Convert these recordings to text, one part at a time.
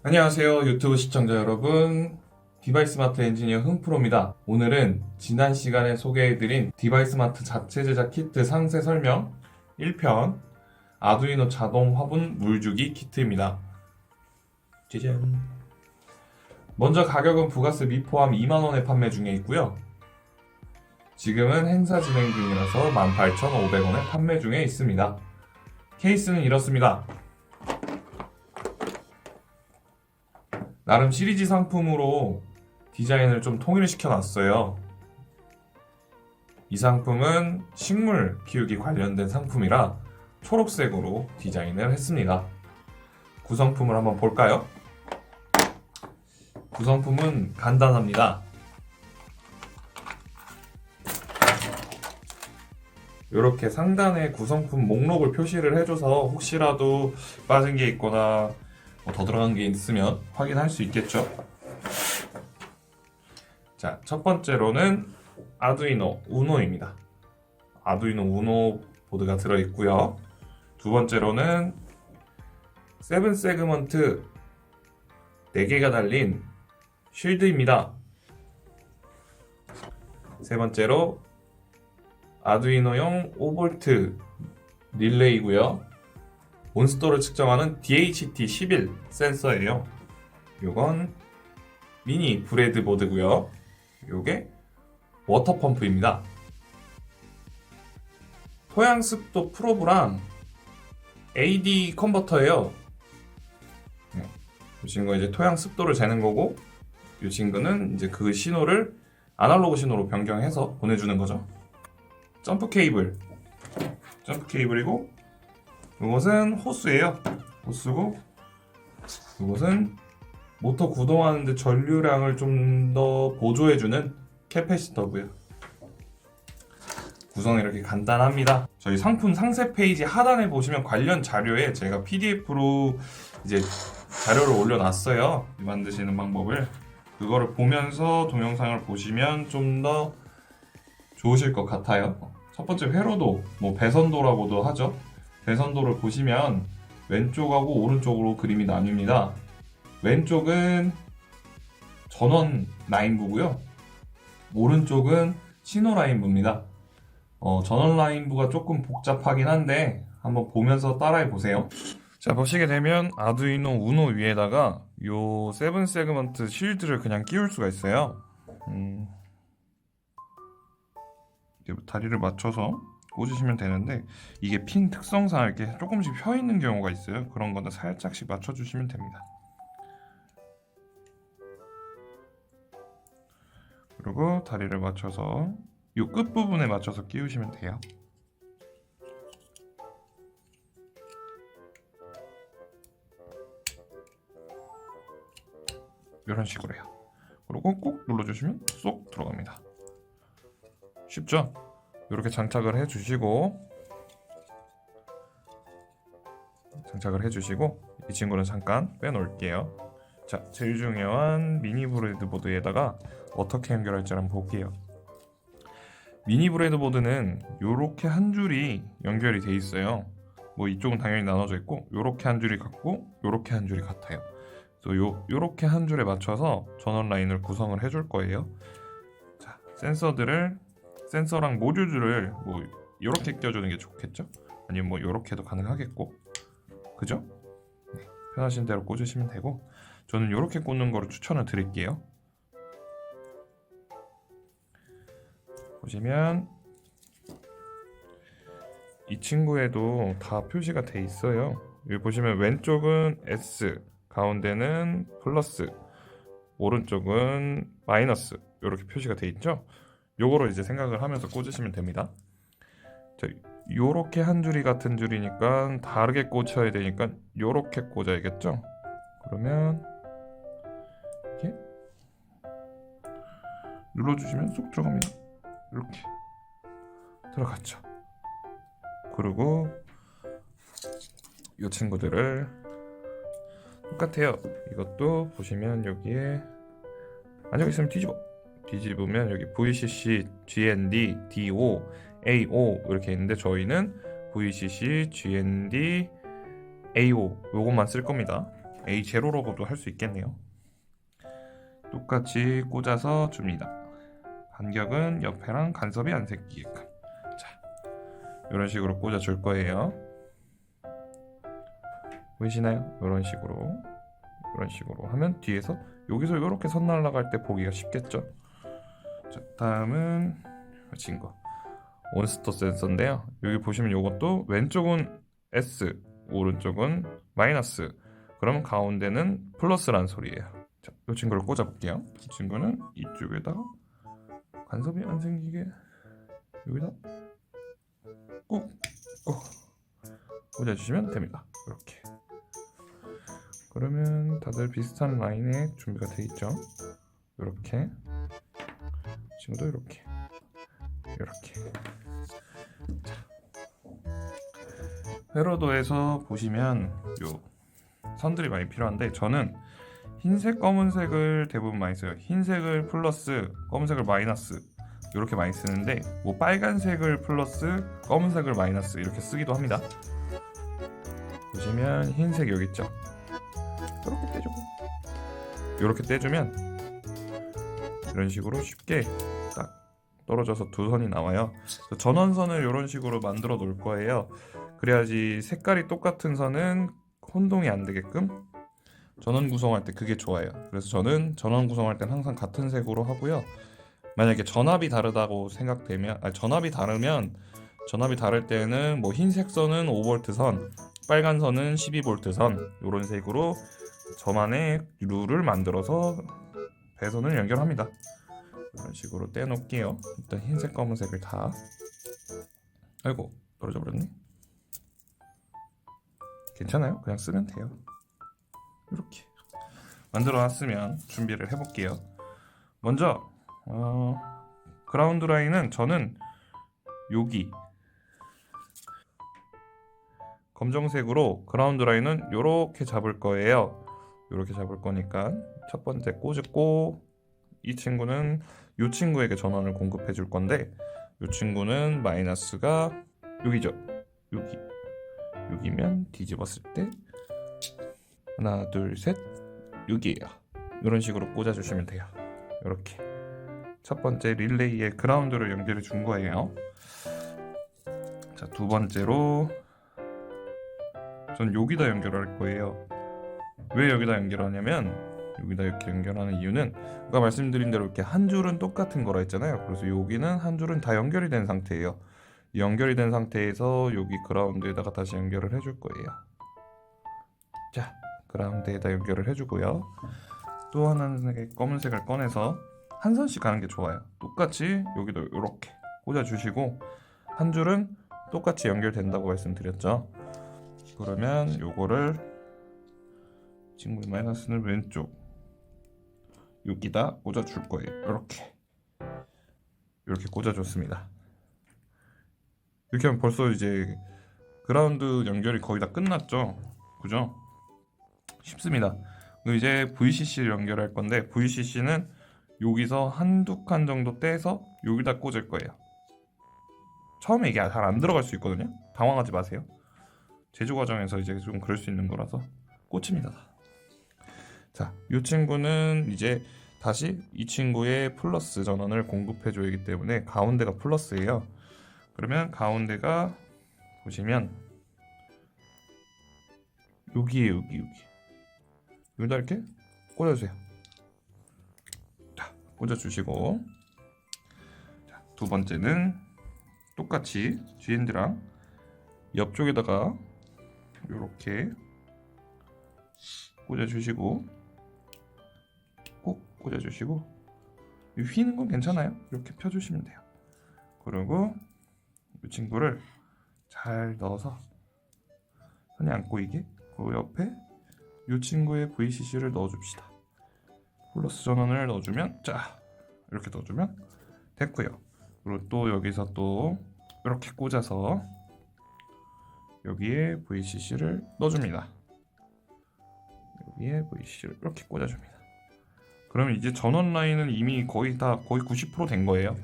안녕하세요 유튜브 시청자 여러분, 디바이스마트 엔지니어 흥프로입니다. 오늘은 지난 시간에 소개해드린 디바이스마트 자체 제작 키트 상세 설명 1편 아두이노 자동 화분 물주기 키트입니다. 짜잔. 먼저 가격은 부가세 미포함 2만원에 판매 중에 있고요. 지금은 행사 진행 중이라서 18,500원에 판매 중에 있습니다. 케이스는 이렇습니다. 나름 시리즈 상품으로 디자인을 좀 통일시켜 놨어요. 이 상품은 식물 키우기 관련된 상품이라 초록색으로 디자인을 했습니다. 구성품을 한번 볼까요? 구성품은 간단합니다. 이렇게 상단에 구성품 목록을 표시를 해줘서 혹시라도 빠진 게 있거나 더 들어간 게 있으면 확인할 수 있겠죠. 자, 첫 번째로는 아두이노 우노입니다. 아두이노 우노 보드가 들어있고요. 두 번째로는 세븐 세그먼트 4개가 달린 쉴드입니다. 세 번째로 아두이노용 5V 릴레이고요. 온습도를 측정하는 DHT11 센서예요. 요건 미니 브레드보드고요. 요게 워터펌프입니다. 토양습도 프로브랑 AD 컨버터예요. 이 친구가 이제 토양습도를 재는 거고, 이 친구는 이제 그 신호를 아날로그 신호로 변경해서 보내주는 거죠. 점프 케이블이고, 이것은 호스예요. 호스고, 이것은 모터 구동하는데 전류량을 좀 더 보조해주는 캐패시터고요. 구성이 이렇게 간단합니다. 저희 상품 상세 페이지 하단에 보시면 관련 자료에 제가 PDF로 이제 자료를 올려놨어요. 만드시는 방법을. 그거를 보면서 동영상을 보시면 좀 더 좋으실 것 같아요. 첫 번째 회로도, 배선도라고도 하죠. 배선도를 보시면 왼쪽하고 오른쪽으로 그림이 나뉩니다. 왼쪽은 전원 라인부고요. 오른쪽은 신호 라인부입니다. 전원 라인부가 조금 복잡하긴 한데 한번 보면서 따라해 보세요. 자, 보시게 되면 아두이노 우노 위에다가 요 세븐 세그먼트 쉴드를 그냥 끼울 수가 있어요. 다리를 맞춰서 꽂으시면 되는데, 이게 핀 특성상 이렇게 조금씩 펴 있는 경우가 있어요. 그런 거는 살짝씩 맞춰주시면 됩니다. 그리고 다리를 맞춰서 이 끝부분에 맞춰서 끼우시면 돼요. 이런 식으로 해요. 그리고 꾹 눌러주시면 쏙 들어갑니다. 쉽죠? 이렇게 장착을 해주시고, 이 친구는 잠깐 빼놓을게요. 자, 제일 중요한 미니 브레드보드에다가 어떻게 연결할지 한번 볼게요. 미니 브레드보드는 이렇게 한 줄이 연결이 돼 있어요. 이쪽은 당연히 나눠져 있고, 이렇게 한 줄이 같고, 이렇게 한 줄이 같아요. 그래서 요렇게 한 줄에 맞춰서 전원 라인을 구성을 해줄 거예요. 자, 센서랑 모듈을 이렇게 껴주는 게 좋겠죠? 아니면 이렇게도 가능하겠고, 그죠? 네, 편하신 대로 꽂으시면 되고, 저는 이렇게 꽂는 거를 추천을 드릴게요. 보시면 이 친구에도 다 표시가 돼 있어요. 여기 보시면 왼쪽은 S, 가운데는 플러스, 오른쪽은 마이너스, 이렇게 표시가 돼 있죠? 요거를 이제 생각을 하면서 꽂으시면 됩니다. 자, 요렇게 한 줄이 같은 줄이니까 다르게 꽂혀야 되니까 요렇게 꽂아야겠죠? 그러면 이렇게 눌러주시면 쏙 들어갑니다. 이렇게 들어갔죠. 그리고 이 친구들을 똑같아요. 이것도 보시면 여기에 안쪽 있으면 뒤집으면 여기 VCC, GND, DO, AO 이렇게 있는데, 저희는 VCC, GND, AO 요것만 쓸 겁니다. A0라고도 할 수 있겠네요. 똑같이 꽂아서 줍니다. 간격은 옆에랑 간섭이 안 생기게끔. 자, 이런 식으로 꽂아 줄 거예요. 보이시나요? 이런 식으로 하면 뒤에서 여기서 이렇게 선 날아갈 때 보기가 쉽겠죠. 자, 다음은 친구 온스터 센서인데요. 여기 보시면 이것도 왼쪽은 S, 오른쪽은 마이너스. 그러면 가운데는 플러스란 소리예요. 자, 이 친구를 꽂아 볼게요. 이 친구는 이쪽에다가 간섭이 안 생기게 여기다 꾹 꽂아주시면 됩니다. 이렇게. 그러면 다들 비슷한 라인에 준비가 되어 있죠. 이렇게 친구도 이렇게 회로도에서 보시면 요 선들이 많이 필요한데 저는 흰색, 검은색을 대부분 많이 써요. 흰색을 플러스, 검은색을 마이너스 이렇게 많이 쓰는데 뭐 빨간색을 플러스, 검은색을 마이너스 이렇게 쓰기도 합니다. 보시면 흰색 여기 있죠. 이렇게 떼주고 이렇게 떼주면 이런 식으로 쉽게 딱 떨어져서 두 선이 나와요. 전원선을 이런 식으로 만들어 놓을 거예요. 그래야지 색깔이 똑같은 선은 혼동이 안 되게끔 전원 구성할 때 그게 좋아요. 그래서 저는 전원 구성할 땐 항상 같은 색으로 하고요. 만약에 전압이 다르다고 생각되면 전압이 다를 때는 뭐 흰색 선은 5V 선, 빨간 선은 12V 선 이런 색으로 저만의 룰을 만들어서 배선을 연결합니다. 이런 식으로 떼놓을게요. 일단 흰색, 검은색을 다. 아이고 떨어져 버렸네. 괜찮아요. 그냥 쓰면 돼요. 이렇게 만들어놨으면 준비를 해볼게요. 먼저 그라운드 라인은 저는 여기 검정색으로 그라운드 라인은 이렇게 잡을 거예요. 이렇게 잡을 거니까 첫 번째 꽂고 이 친구는 이 친구에게 전원을 공급해 줄 건데 이 친구는 마이너스가 여기죠. 여기면 뒤집었을 때 하나 둘 셋 여기에요. 이런 식으로 꽂아주시면 돼요. 이렇게 첫 번째 릴레이에 그라운드를 연결해 준 거예요. 자, 두 번째로 전 여기다 연결할 거예요. 왜 여기다 연결하냐면 여기다 이렇게 연결하는 이유는 아까 말씀드린 대로 이렇게 한 줄은 똑같은 거라 했잖아요. 그래서 여기는 한 줄은 다 연결이 된 상태예요. 연결이 된 상태에서 여기 그라운드에다가 다시 연결을 해줄 거예요. 자, 그라운드에다 연결을 해주고요. 또 하나는 검은색을 꺼내서 한 선씩 가는 게 좋아요. 똑같이 여기도 이렇게 꽂아주시고 한 줄은 똑같이 연결된다고 말씀드렸죠. 그러면 요거를 친구의 마이너스는 왼쪽 여기다 꽂아줄 거예요. 이렇게 꽂아줬습니다. 이렇게 하면 벌써 이제 그라운드 연결이 거의 다 끝났죠. 그죠? 쉽습니다. 이제 VCC를 연결할 건데 VCC는 여기서 한두 칸 정도 떼서 여기다 꽂을 거예요. 처음에 이게 잘 안 들어갈 수 있거든요. 당황하지 마세요. 제조 과정에서 이제 좀 그럴 수 있는 거라서 꽂힙니다. 자, 이 친구는 이제 다시 이 친구의 플러스 전원을 공급해 줘야 하기 때문에 가운데가 플러스예요. 그러면 가운데가 보시면 여기에요. 여기다 이렇게 꽂아주세요. 자, 꽂아주시고 자, 두 번째는 똑같이 G엔드랑 옆쪽에다가 이렇게 꽂아주시고 꼭 꽂아주시고 휘는 건 괜찮아요. 이렇게 펴주시면 돼요. 그리고 이 친구를 잘 넣어서 손이 안 꼬이게 그 옆에 이 친구의 VCC를 넣어줍시다. 플러스 전원을 넣어주면 자 이렇게 넣어주면 됐고요. 그리고 또 여기서 또 이렇게 꽂아서 여기에 VCC를 넣어줍니다. 여기에 VCC를 이렇게 꽂아줍니다. 그러면 이제 전원 라인은 이미 거의 90% 된 거예요.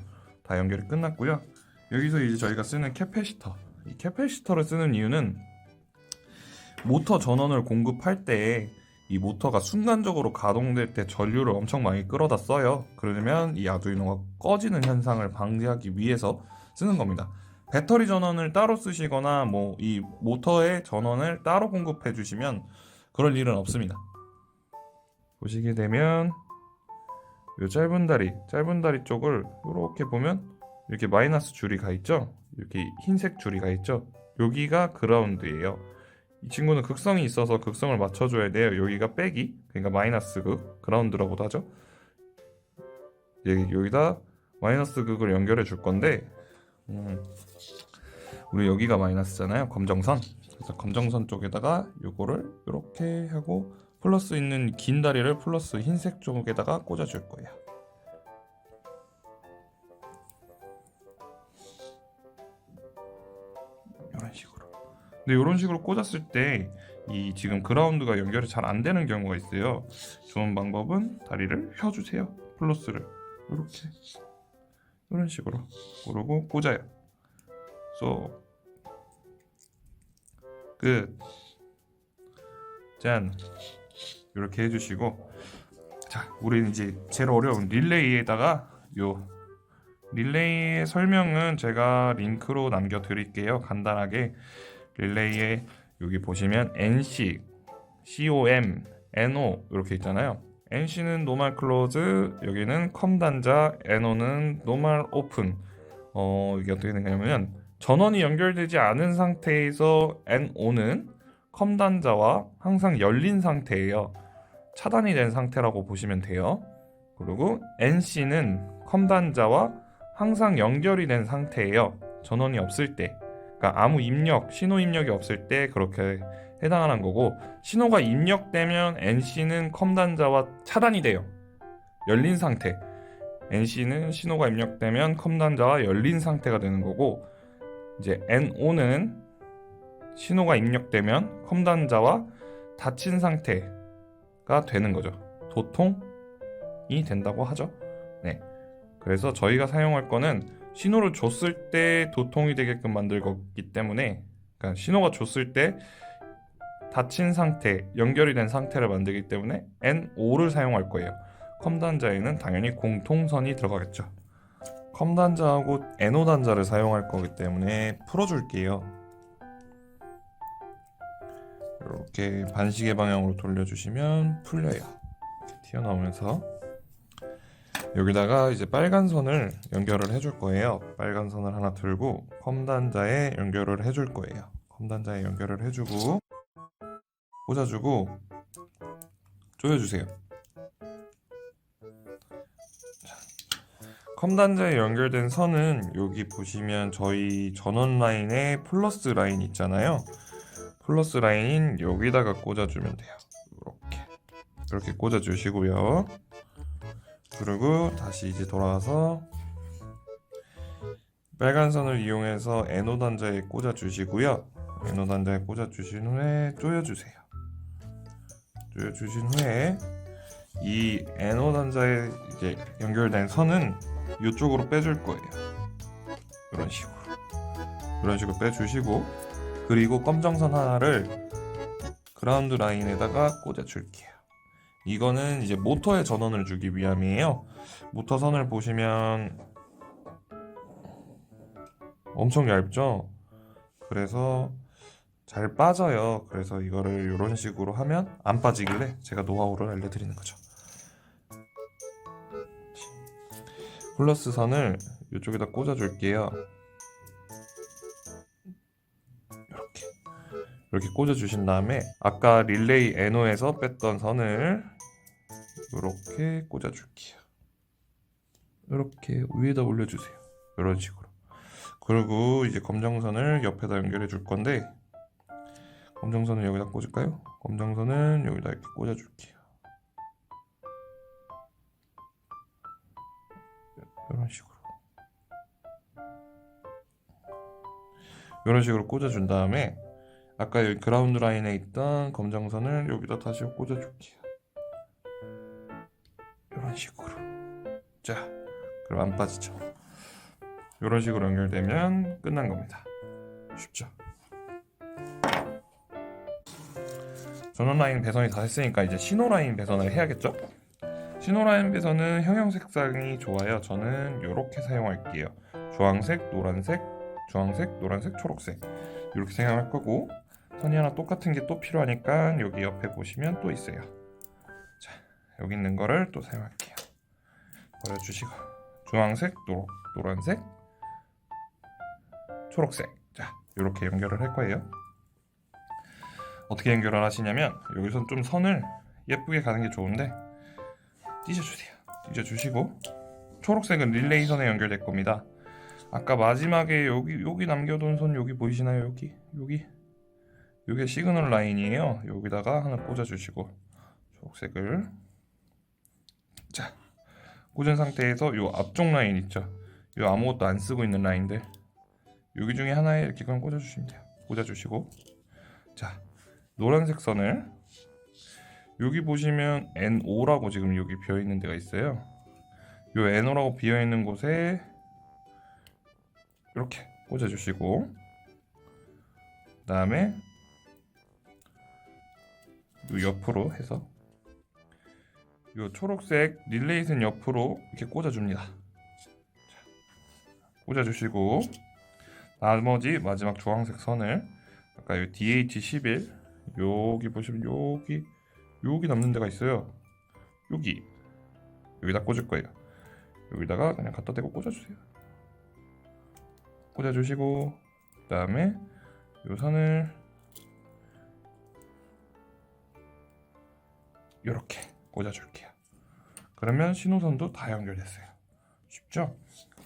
다 연결이 끝났고요. 여기서 이제 저희가 쓰는 캐패시터, 이 캐패시터를 쓰는 이유는 모터 전원을 공급할 때 이 모터가 순간적으로 가동될 때 전류를 엄청 많이 끌어다 써요. 그러면 이 아두이노가 꺼지는 현상을 방지하기 위해서 쓰는 겁니다. 배터리 전원을 따로 쓰시거나 뭐 이 모터의 전원을 따로 공급해 주시면 그럴 일은 없습니다. 보시게 되면 이 짧은 다리 쪽을 이렇게 보면 이렇게 마이너스 줄이 가 있죠. 이렇게 흰색 줄이 가 있죠. 여기가 그라운드예요. 이 친구는 극성이 있어서 극성을 맞춰줘야 돼요. 여기가 빼기, 그러니까 마이너스 극, 그라운드라고도 하죠. 여기다 마이너스 극을 연결해 줄 건데 우리 여기가 마이너스잖아요. 검정선. 그래서 검정선 쪽에다가 요거를 이렇게 하고 플러스 있는 긴 다리를 플러스 흰색 쪽에다가 꽂아 줄 거예요. 이런 식으로. 근데 이런 식으로 꽂았을 때 이 지금 그라운드가 연결이 잘 안 되는 경우가 있어요. 좋은 방법은 다리를 펴주세요. 플러스를 이렇게 이런 식으로 그러고 꽂아요. 끝. 짠. 이렇게 해주시고, 자, 우리는 이제 제일 어려운 릴레이에다가 요 릴레이의 설명은 제가 링크로 남겨드릴게요. 간단하게 릴레이에 여기 보시면 NC, COM, NO 이렇게 있잖아요. NC는 노멀 클로즈, 여기는 컴 단자, NO는 노멀 오픈. 이게 어떻게 되냐면 전원이 연결되지 않은 상태에서 NO는 컴 단자와 항상 열린 상태예요. 차단이 된 상태라고 보시면 돼요. 그리고 NC는 컴 단자와 항상 연결이 된 상태예요. 전원이 없을 때. 그러니까 아무 입력, 신호 입력이 없을 때 그렇게 해당하는 거고, 신호가 입력되면 NC는 컴 단자와 차단이 돼요. 열린 상태. NC는 신호가 입력되면 컴 단자와 열린 상태가 되는 거고, 이제 NO는 신호가 입력되면 컴 단자와 닫힌 상태가 되는 거죠. 도통이 된다고 하죠. 네. 그래서 저희가 사용할 거는 신호를 줬을 때 도통이 되게끔 만들 거기 때문에, 그러니까 신호가 줬을 때 닫힌 상태, 연결이 된 상태를 만들기 때문에 NO를 사용할 거예요. 컴 단자에는 당연히 공통선이 들어가겠죠. 컴 단자하고 NO 단자를 사용할 거기 때문에 풀어줄게요. 이렇게 반시계 방향으로 돌려주시면 풀려요. 이렇게 튀어나오면서 여기다가 이제 빨간 선을 연결을 해줄 거예요. 빨간 선을 하나 들고 컴 단자에 연결을 해줄 거예요. 컴 단자에 연결을 해주고 꽂아주고 조여주세요. 컴 단자에 연결된 선은 여기 보시면 저희 전원 라인에 플러스 라인 있잖아요. 플러스 라인 여기다가 꽂아주면 돼요. 이렇게 꽂아주시고요. 그리고 다시 이제 돌아와서 빨간 선을 이용해서 NO 단자에 꽂아주시고요. NO 단자에 꽂아주신 후에 조여주세요. 조여주신 후에 이 NO 단자에 이제 연결된 선은 이쪽으로 빼줄 거예요. 이런 식으로 빼주시고, 그리고 검정선 하나를 그라운드 라인에다가 꽂아줄게요. 이거는 이제 모터에 전원을 주기 위함이에요. 모터 선을 보시면 엄청 얇죠? 그래서 잘 빠져요. 그래서 이거를 이런 식으로 하면 안 빠지길래 제가 노하우를 알려드리는 거죠. 플러스 선을 이쪽에다 꽂아줄게요. 이렇게 꽂아주신 다음에 아까 릴레이 NO에서 뺐던 선을 이렇게 꽂아줄게요. 이렇게 위에다 올려주세요. 이런 식으로. 그리고 이제 검정선을 옆에다 연결해 줄 건데, 검정선을 여기다 꽂을까요? 검정선은 여기다 이렇게 꽂아줄게요. 이런 식으로 꽂아준 다음에 아까 여기 그라운드 라인에 있던 검정선을 여기다 다시 꽂아줄게요. 이런 식으로. 자, 그럼 안 빠지죠. 이런 식으로 연결되면 끝난 겁니다. 쉽죠? 전원 라인 배선이 다 됐으니까 이제 신호 라인 배선을 해야겠죠? 신호 라인 배선은 형형 색상이 좋아요. 저는 이렇게 사용할게요. 주황색, 노란색, 주황색, 노란색, 초록색 이렇게 사용할 거고, 선이 하나 똑같은 게 또 필요하니까 여기 옆에 보시면 또 있어요. 자, 여기 있는 거를 또 사용할게요. 버려주시고, 주황색, 노란색, 초록색. 자, 이렇게 연결을 할 거예요. 어떻게 연결을 하시냐면, 여기서 좀 선을 예쁘게 가는 게 좋은데 찢어주세요. 찢어주시고, 초록색은 릴레이 선에 연결될 겁니다. 아까 마지막에 여기 남겨둔 선 여기 보이시나요? 여기 시그널 라인이에요. 여기다가 하나 꽂아주시고, 초록색을 자 꽂은 상태에서 요 앞쪽 라인 있죠? 요 아무것도 안 쓰고 있는 라인들, 여기 중에 하나에 이렇게 그냥 꽂아주시면 돼요. 꽂아주시고, 자 노란색 선을 여기 보시면 N5라고 지금 여기 비어있는 데가 있어요. 요 N5라고 비어있는 곳에 이렇게 꽂아주시고, 그 다음에 요 옆으로 해서 요 초록색 릴레이선 옆으로 이렇게 꽂아줍니다. 꽂아주시고, 나머지 마지막 주황색 선을 아까 요 DH11 여기 보시면 여기 남는 데가 있어요. 여기다 꽂을 거예요. 여기다가 그냥 갖다 대고 꽂아주세요. 꽂아주시고, 그 다음에 요 선을 이렇게 꽂아줄게요. 그러면 신호선도 다 연결됐어요. 쉽죠?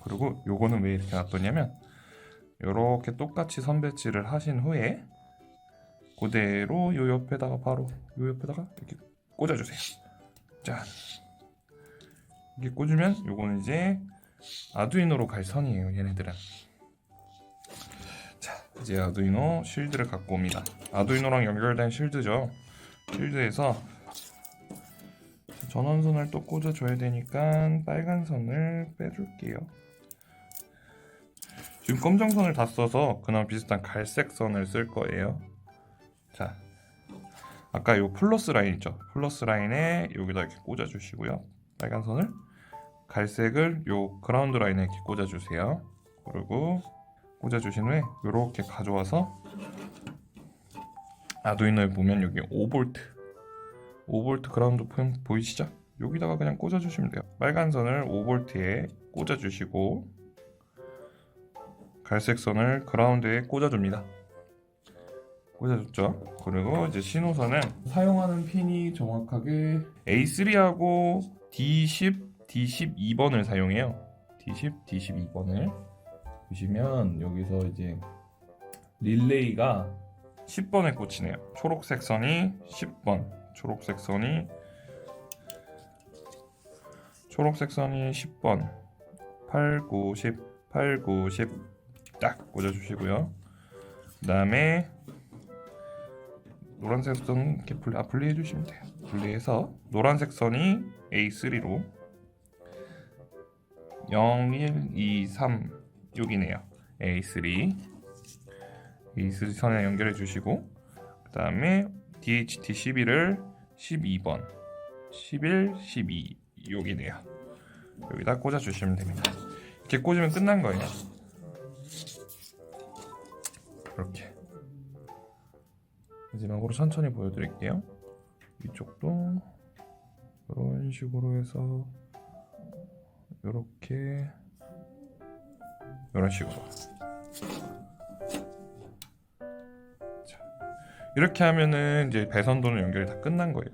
그리고 요거는 왜 이렇게 놔뒀냐면, 이렇게 똑같이 선 배치를 하신 후에 그대로 요 옆에다가 바로 요 옆에다가 이렇게 꽂아주세요. 짠. 이렇게 꽂으면 요거는 이제 아두이노로 갈 선이에요. 얘네들은. 자, 이제 아두이노 실드를 갖고 옵니다. 아두이노랑 연결된 실드죠. 실드에서 전원선을 또 꽂아줘야 되니까 빨간 선을 빼줄게요. 지금 검정선을 다 써서 그나마 비슷한 갈색 선을 쓸 거예요. 자, 아까 요 플러스 라인 있죠? 플러스 라인에 여기다 이렇게 꽂아주시고요. 빨간 선을, 갈색을 요 그라운드 라인에 이렇게 꽂아주세요. 그리고 꽂아주신 후에 이렇게 가져와서 아두이노에 보면 여기 5V 그라운드 핀 보이시죠? 여기다가 그냥 꽂아주시면 돼요. 빨간 선을 5V에 꽂아주시고, 갈색 선을 그라운드에 꽂아줍니다. 꽂아줬죠? 그리고 이제 신호선은 사용하는 핀이 정확하게 A3하고 D10, D12번을 사용해요. D10, D12번을 보시면 여기서 이제 릴레이가 10번에 꽂히네요. 초록색 선이 10번, 초록색 선이 10번, 8, 9, 10, 8, 9, 10 딱 꽂아주시고요. 그 다음에 노란색 선 이렇게 분리해 주시면 돼요. 분리해서 노란색 선이 A3로 0, 1, 2, 3 여기네요. A3 선에 연결해 주시고, 그 다음에 DHT11을 12번, 11, 12 여기네요. 여기다 꽂아 주시면 됩니다. 이렇게 꽂으면 끝난 거예요. 이렇게 마지막으로 천천히 보여드릴게요. 이쪽도 이런 식으로 해서 이렇게 이런 식으로. 자, 이렇게 하면은 이제 배선도는 연결이 다 끝난 거예요.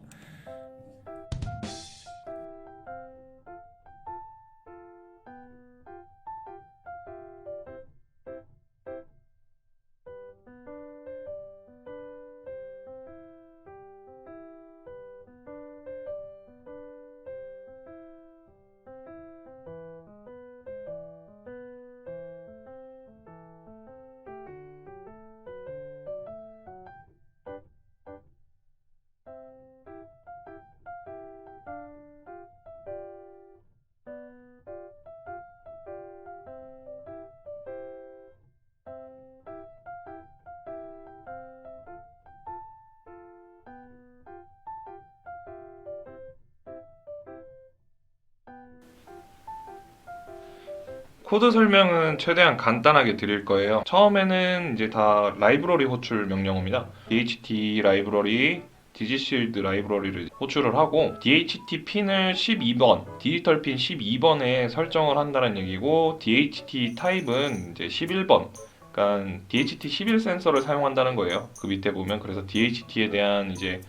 코드 설명은 최대한 간단하게 드릴 거예요. 처음에는 이제 다 라이브러리 호출 명령어입니다. DHT 라이브러리, 디지실드 라이브러리를 호출을 하고 DHT 핀을 12번, 디지털 핀 12번에 설정을 한다는 얘기고 DHT 타입은 이제 11번. 그러니까 DHT 11 센서를 사용한다는 거예요. 그 밑에 보면 그래서 DHT에 대한 이제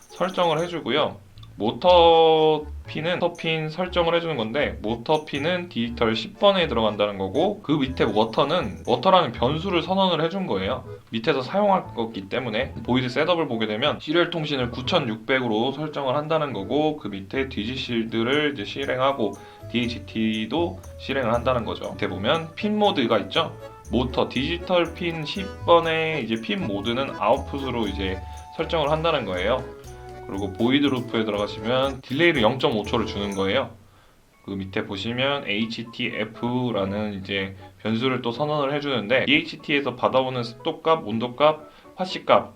설정을 해주고요. 모터 핀 설정을 해주는 건데 모터 핀은 디지털 10번에 들어간다는 거고 그 밑에 워터라는 변수를 선언을 해준 거예요. 밑에서 사용할 거기 때문에 보이드 셋업을 보게 되면 시리얼 통신을 9600으로 설정을 한다는 거고 그 밑에 디지실드를 이제 실행하고 DHT도 실행을 한다는 거죠. 밑에 보면 핀 모드가 있죠. 모터 디지털 핀 10번의 이제 핀 모드는 아웃풋으로 이제 설정을 한다는 거예요. 그리고 보이드 루프에 들어가시면 딜레이를 0.5초를 주는 거예요. 그 밑에 보시면 HTF라는 이제 변수를 또 선언을 해주는데 DHT에서 받아오는 습도값, 온도값, 화씨값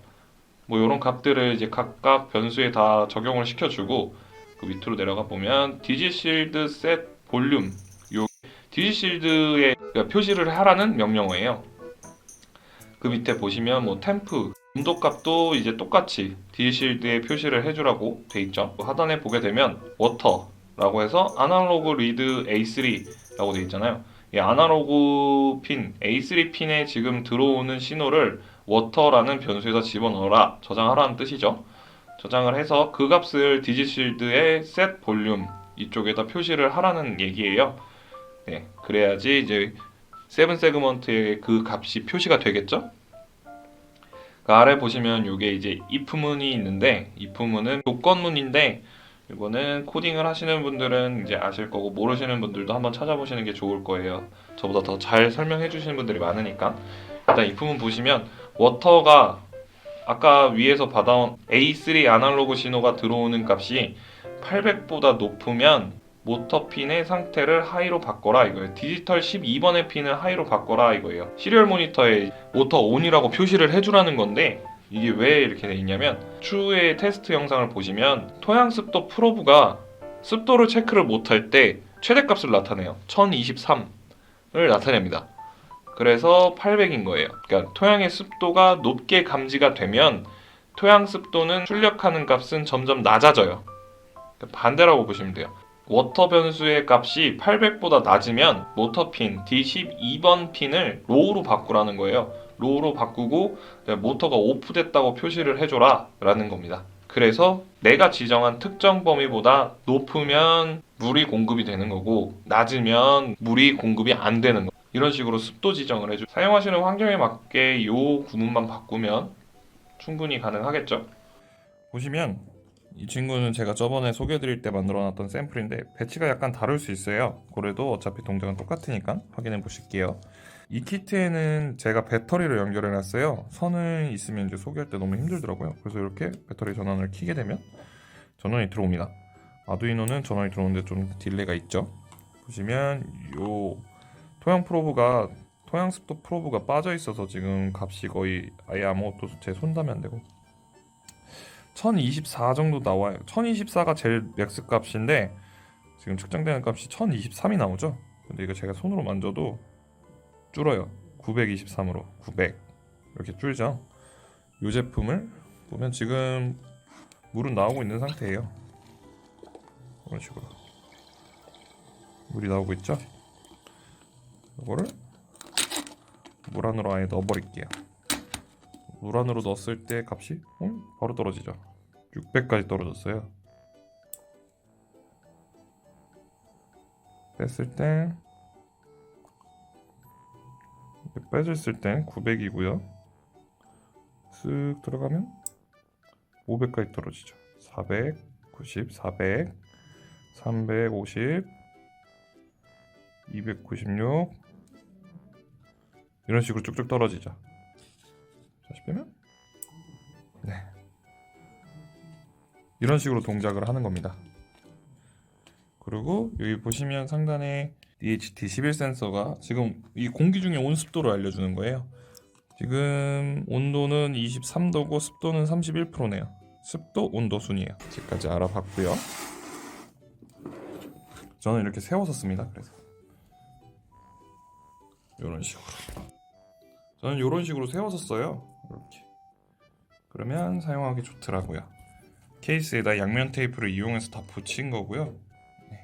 뭐 이런 값들을 이제 각각 변수에 다 적용을 시켜주고 그 밑으로 내려가 보면 디지실드 셋 볼륨 요 디지실드에 표시를 하라는 명령어예요. 그 밑에 보시면 뭐 템프 온도값도 이제 똑같이 디실드에 표시를 해주라고 돼 있죠. 하단에 보게 되면 워터라고 해서 아날로그 리드 A3라고 돼 있잖아요. 이 아날로그 핀 A3 핀에 지금 들어오는 신호를 워터라는 변수에다 집어넣어라, 저장하라는 뜻이죠. 저장을 해서 그 값을 디지실드의 셋 볼륨 이쪽에다 표시를 하라는 얘기예요. 네, 그래야지 이제 세븐 세그먼트의 그 값이 표시가 되겠죠. 그 아래 보시면 이게 이제 if문이 있는데 if문은 조건문인데 이거는 코딩을 하시는 분들은 이제 아실 거고 모르시는 분들도 한번 찾아보시는 게 좋을 거예요. 저보다 더 잘 설명해 주시는 분들이 많으니까. 일단 if문 보시면 워터가 아까 위에서 받아온 A3 아날로그 신호가 들어오는 값이 800보다 높으면 모터 핀의 상태를 하이로 바꿔라 이거예요. 디지털 12번의 핀을 하이로 바꿔라 이거예요. 시리얼 모니터에 모터 온이라고 표시를 해주라는 건데 이게 왜 이렇게 돼 있냐면 추후에 테스트 영상을 보시면 토양 습도 프로브가 습도를 체크를 못할 때 최대값을 나타내요. 1023을 나타냅니다. 그래서 800인 거예요. 그러니까 토양의 습도가 높게 감지가 되면 토양 습도는 출력하는 값은 점점 낮아져요. 그러니까 반대라고 보시면 돼요. 워터 변수의 값이 800보다 낮으면 모터 핀 D12번 핀을 로우로 바꾸라는 거예요. 로우로 바꾸고 모터가 오프됐다고 표시를 해줘라 라는 겁니다. 그래서 내가 지정한 특정 범위보다 높으면 물이 공급이 되는 거고 낮으면 물이 공급이 안 되는 거. 이런 식으로 습도 지정을 해줘. 사용하시는 환경에 맞게 이 구문만 바꾸면 충분히 가능하겠죠. 보시면 이 친구는 제가 저번에 소개해드릴 때 만들어놨던 샘플인데 배치가 약간 다를 수 있어요. 그래도 어차피 동작은 똑같으니까 확인해 보실게요. 이 키트에는 제가 배터리를 연결해놨어요. 선을 있으면 이제 소개할 때 너무 힘들더라고요. 그래서 이렇게 배터리 전원을 켜게 되면 전원이 들어옵니다. 아두이노는 전원이 들어오는데 좀 딜레이가 있죠. 보시면 요 토양 습도 프로브가 빠져 있어서 지금 값이 거의 아예 아무것도 제 손 닿으면 안 되고 1024 정도 나와요. 1024가 제일 맥스 값인데 지금 측정되는 값이 1023이 나오죠. 근데 이거 제가 손으로 만져도 줄어요. 923으로 900 이렇게 줄죠. 이 제품을 보면 지금 물은 나오고 있는 상태예요. 이런 식으로 물이 나오고 있죠. 이거를 물 안으로 아예 넣어버릴게요. 물 안으로 넣었을 때 값이 바로 떨어지죠. 600까지 떨어졌어요. 뺐을 때 빼졌을 땐 900이고요. 쓱 들어가면 500까지 떨어지죠. 400, 90, 400, 350, 296 이런 식으로 쭉쭉 떨어지죠. 다시 빼면 네 이런 식으로 동작을 하는 겁니다. 그리고 여기 보시면 상단에 DHT11 센서가 지금 이 공기 중에 온습도를 알려주는 거예요. 지금 온도는 23도고 습도는 31%네요. 습도, 온도 순이에요. 지금까지 알아봤고요. 저는 이렇게 세워서 씁니다. 그래서 이런 식으로. 저는 이런 식으로 세워서 써요. 이렇게. 그러면 사용하기 좋더라고요. 케이스에다 양면 테이프를 이용해서 다 붙인 거고요. 네.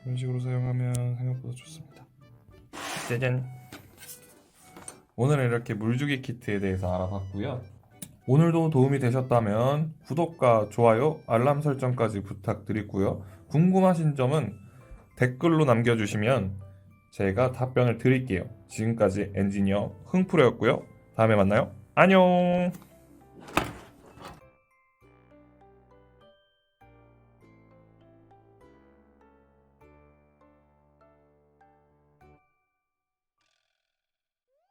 이런 식으로 사용하면 생각보다 좋습니다. 짜잔. 오늘은 이렇게 물주기 키트에 대해서 알아봤고요. 오늘도 도움이 되셨다면 구독과 좋아요, 알람 설정까지 부탁드리고요. 궁금하신 점은 댓글로 남겨주시면 제가 답변을 드릴게요. 지금까지 엔지니어 흥프로였고요. 다음에 만나요. 안녕.